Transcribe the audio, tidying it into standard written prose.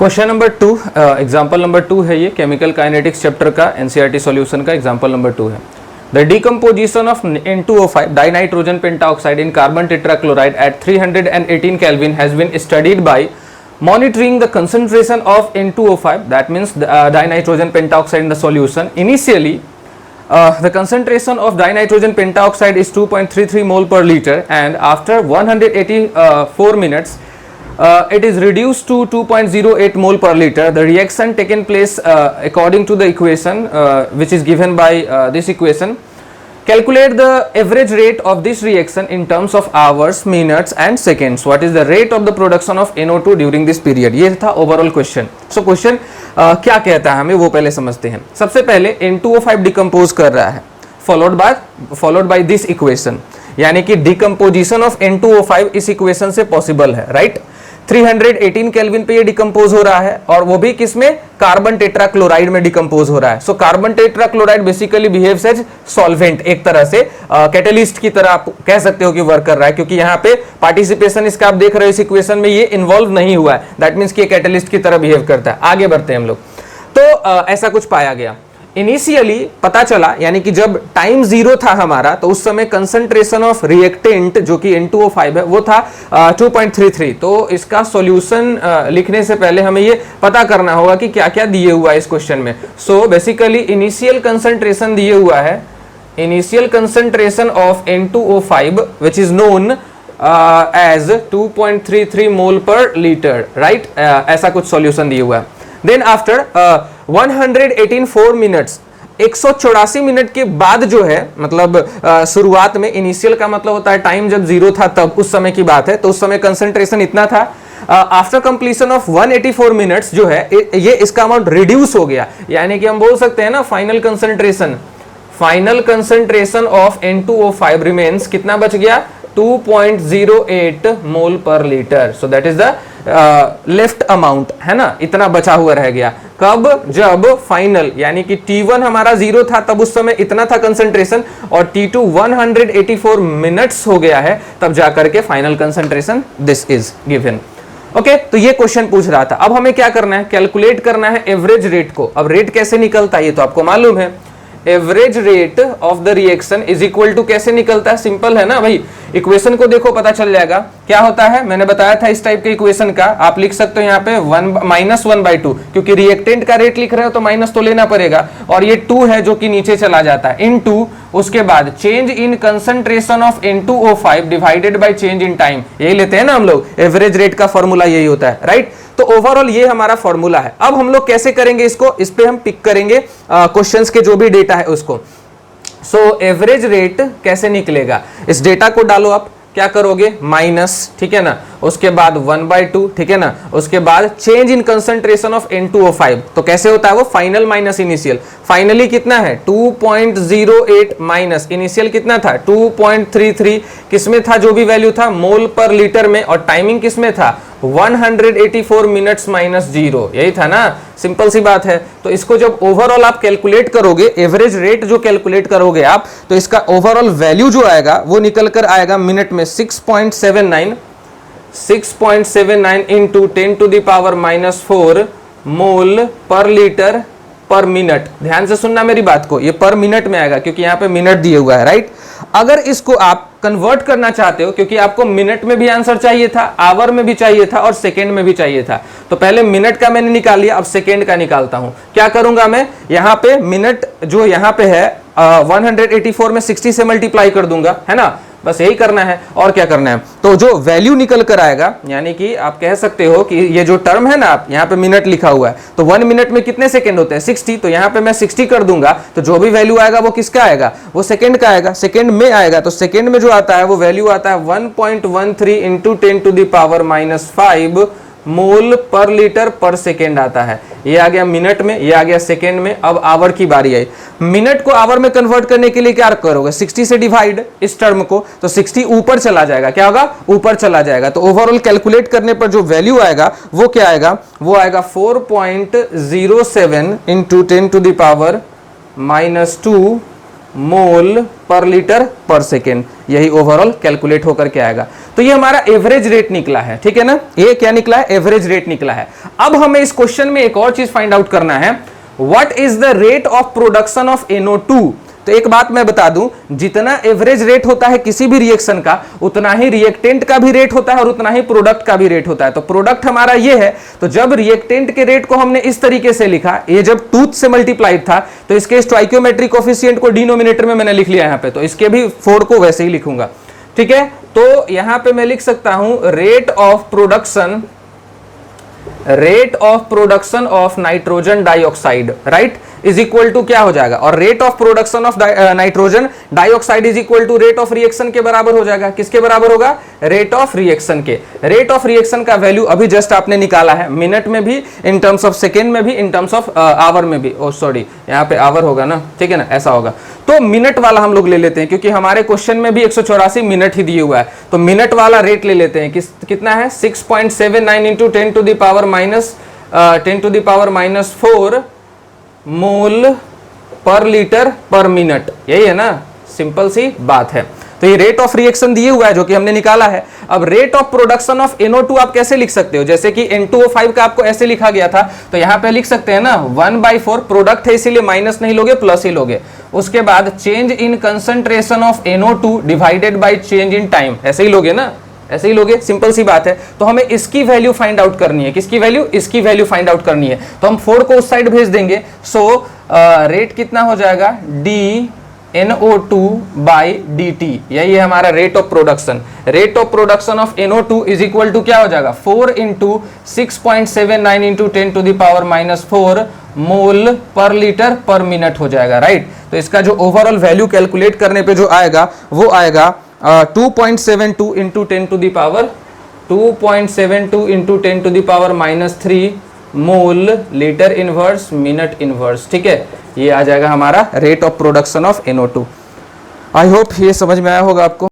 Question number 2, example number 2 है ये, chemical kinetics chapter का एनसीईआरटी सॉल्यूशन का एग्जाम्पल नंबर 2 है। The decomposition of N2O5 dinitrogen pentaoxide in carbon tetrachloride at 318 Kelvin has been studied by monitoring the concentration of N2O5, that means dinitrogen pentaoxide in the solution. Initially the concentration of dinitrogen pentaoxide is 2.33 mole per liter, and after 184 minutes it is reduced to 2.08 mole per liter. The reaction taken place according to the equation which is given by this equation. Calculate the average rate of this reaction in terms of hours, minutes and seconds. What is the rate of the production of NO2 during this period? ये था overall question. So question क्या कहता है हमें वो पहले समझते हैं। सबसे पहले N2O5 डिकम्पोज कर रहा है, फॉलोड बाय दिस इक्वेशन, यानी कि डिकम्पोजिशन ऑफ N2O5 इस इक्वेशन से पॉसिबल है, राइट। 318 केल्विन पे ये डिकम्पोज हो रहा है, और वो भी किसमें, कार्बन टेट्राक्लोराइड में डिकम्पोज हो रहा है। So carbon tetrachloride basically behaves as solvent, एक तरह से कैटलिस्ट की तरह आप कह सकते हो कि वर्क कर रहा है, क्योंकि यहाँ पे पार्टिसिपेशन इसका आप देख रहे हो इस इक्वेशन में ये इन्वॉल्व नहीं हुआ है, दैट मीन्स कि ये कैटलिस्ट की तरह बिहेव करता है। आगे बढ़ते हैं हम लोग। तो ऐसा कुछ पाया गया इनिशियली, पता चला, यानी कि जब टाइम 0 था हमारा, तो उस समय कंसंट्रेशन ऑफ रिएक्टेंट जो कि N2O5 है वो था 2.33। तो इसका सॉल्यूशन लिखने से पहले हमें ये पता करना होगा कि क्या क्या दिए हुआ है इस क्वेश्चन में। सो बेसिकली इनिशियल कंसंट्रेशन दिए हुआ है, initial concentration of N2O5 which is known as 2.33 mole per litre, right. ऐसा कुछ सॉल्यूशन दिए हुआ है। देन आफ्टर 184 मिनट्स, 184 मिनट के बाद जो है, मतलब शुरुआत में, इनिशियल का मतलब होता है टाइम जब 0 था तब, उस समय की बात है, तो उस समय कंसंट्रेशन इतना था। आफ्टर कंप्लीशन ऑफ 184 मिनट्स जो है ये इसका अमाउंट रिड्यूस हो गया, यानी कि हम बोल सकते हैं ना final concentration of N2O5 remains कितना बच गया, 2.08 मोल per litre. So that is the left amount, है ना, इतना बचा हुआ रह गया। कब, जब फाइनल, यानी कि T1 हमारा 0 था तब उस समय इतना था कंसंट्रेशन, और T2 184 मिनट्स हो गया है तब जाकर के final concentration this is given. Okay, तो ये क्वेश्चन पूछ रहा था। अब हमें क्या करना है, कैलकुलेट करना है एवरेज रेट को। अब रेट कैसे निकलता है ये तो आपको मालूम है, average rate of the reaction is equal to, कैसे निकलता है, सिंपल है ना भाई, इक्वेशन को देखो पता चल जाएगा क्या होता है। मैंने बताया था इस टाइप के इक्वेशन का आप लिख सकते हो यहाँ पे -1/2, क्योंकि रिएक्टेंट का रेट लिख रहे हो तो माइनस तो लेना पड़ेगा, और ये 2 है जो कि नीचे चला जाता है, इनटू उसके बाद change in concentration of N2O5 divided by change in time. यही लेते हैं ना हम लोग, एवरेज रेट का फॉर्मूला यही होता है, राइट। तो ओवरऑल ये हमारा फॉर्मूला है। अब हम लोग कैसे करेंगे इसको, इस पे हम पिक करेंगे क्वेश्चंस के जो भी डेटा है उसको। सो एवरेज रेट कैसे निकलेगा, इस डेटा को डालो, आप क्या करोगे, माइनस, ठीक है ना, उसके बाद 1/2, ठीक है ना, उसके बाद change in concentration of N2O5। तो कैसे होता है वो, फाइनल माइनस इनिशियल। फाइनली कितना है 2.08 माइनस इनिशियल कितना था 2.33, किसमें था, जो भी वैल्यू था मोल पर लीटर में, और टाइमिंग किसमें था 184 मिनट्स माइनस 0, यही था ना, सिंपल सी बात है। तो इसको जब ओवरऑल आप कैलकुलेट करोगे, एवरेज रेट जो कैलकुलेट करोगे आप, तो इसका ओवरऑल वैल्यू जो आएगा वो निकल कर आएगा मिनट में 6.79 इंटू 10⁻⁻4 मोल पर लीटर पर मिनट। ध्यान से सुनना मेरी बात को, ये पर मिनट में आएगा क्योंकि यहाँ पे मिनट दिए हुआ है, राइट। अगर इसको आप कन्वर्ट करना चाहते हो, क्योंकि आपको मिनट में भी आंसर चाहिए था, आवर में भी चाहिए था और सेकेंड में भी चाहिए था, तो पहले मिनट का मैंने निकाल लिया, अब सेकेंड का निकालता हूं। क्या करूंगा मैं, यहाँ पे मिनट जो यहाँ पे है 184 में 60 से मल्टीप्लाई कर दूंगा, है ना, बस यही करना है, और क्या करना है। तो जो वैल्यू निकल कर आएगा, यानी कि आप कह सकते हो कि ये जो टर्म है ना, आप यहाँ पे मिनट लिखा हुआ है, तो 1 मिनट में कितने सेकंड होते हैं 60, तो यहाँ पे मैं 60 कर दूंगा, तो जो भी वैल्यू आएगा वो किसका आएगा, वो सेकंड का आएगा, सेकंड में आएगा। तो सेकंड में जो आता है वो वैल्यू आता है 1.13 इंटू 10⁻⁻5 मोल पर लीटर पर सेकेंड आता है। ये आ गया मिनट में, ये आ गया सेकेंड में। अब आवर की बारी आई, मिनट को आवर में कन्वर्ट करने के लिए क्या करोगे, 60 से डिवाइड इस टर्म को, तो 60 ऊपर चला जाएगा, क्या होगा, ऊपर चला जाएगा। तो ओवरऑल कैलकुलेट करने पर जो वैल्यू आएगा वो क्या आएगा, वो आएगा 4.07 इंटू 10⁻⁻2 मोल पर लीटर पर सेकेंड, यही ओवरऑल कैलकुलेट होकर के आएगा। तो ये हमारा एवरेज रेट निकला है, ठीक है ना, ये क्या निकला है, एवरेज रेट निकला है। अब हमें इस क्वेश्चन में एक और चीज फाइंड आउट करना है, what is the rate of production of NO2। तो एक बात मैं बता दूं, जितना एवरेज रेट होता है किसी भी रिएक्शन का, उतना ही रिएक्टेंट का भी रेट होता है और उतना ही प्रोडक्ट का भी रेट होता है। तो प्रोडक्ट हमारा ये है, तो जब रिएक्टेंट के रेट को हमने इस तरीके से लिखा, ये जब टूथ से मल्टीप्लाइड था, तो इसके स्टोइकियोमेट्रिक कोएफिशिएंट को डिनोमिनेटर में मैंने लिख लिया यहाँ पे, तो इसके भी 4 को वैसे ही लिखूंगा, ठीक है। तो यहां पे मैं लिख सकता हूं rate of production of nitrogen dioxide, right, is equal to क्या हो जाएगा, और rate of production of nitrogen dioxide is equal to rate of reaction के बराबर हो जाएगा। किसके बराबर होगा, रेट ऑफ रिएक्शन के। रेट ऑफ रिएक्शन का वैल्यू अभी जस्ट आपने निकाला है, मिनट में भी, इन टर्म्स ऑफ सेकेंड में भी, इन टर्म्स ऑफ आवर में भी। ओ सॉरी, यहाँ पे आवर होगा ना, ठीक है ना, ऐसा होगा। तो मिनट वाला हम लोग ले लेते हैं, क्योंकि हमारे क्वेश्चन में भी 184 मिनट ही दिए हुआ है, तो मिनट वाला रेट ले लेते हैं। कितना है, 6.79 into 10 to the power minus 4 mole per litre पर मिनट, यही है ना, सिंपल सी बात है। तो ये रेट ऑफ रिएक्शन दिए हुआ है जो कि हमने निकाला है। अब rate of production of NO2 आप कैसे लिख सकते हो, जैसे कि N2O5 का आपको ऐसे लिखा गया था, तो यहां पे लिख सकते हैं ना 1/4, प्रोडक्ट है इसीलिए माइनस नहीं लोगे, प्लस ही लोगे। उसके बाद change in concentration of NO2 divided by change in time, ऐसे ही लोगे ना, ऐसे ही लोगे, सिंपल सी बात है। तो हमें इसकी वैल्यू फाइंड आउट करनी है, किसकी वैल्यू, इसकी वैल्यू फाइंड आउट करनी है। तो हम 4 को उस साइड भेज देंगे। सो रेट कितना हो जाएगा, dNO2 बाई dt, यही है हमारा rate of production. Rate of production of NO2 is equal to क्या हो जाएगा, 4 into 6.79 into 10 to the power minus 4 mole per litre पर मिनट हो जाएगा, राइट। तो इसका जो ओवरऑल वैल्यू कैलकुलेट करने पे जो आएगा वो आएगा 2.72 into 10 to the power 2.72 into 10 to the power minus 3 mole litre inverse minute inverse, ठीक है। ये आ जाएगा हमारा rate of production of NO2। I hope ये समझ में आया होगा आपको।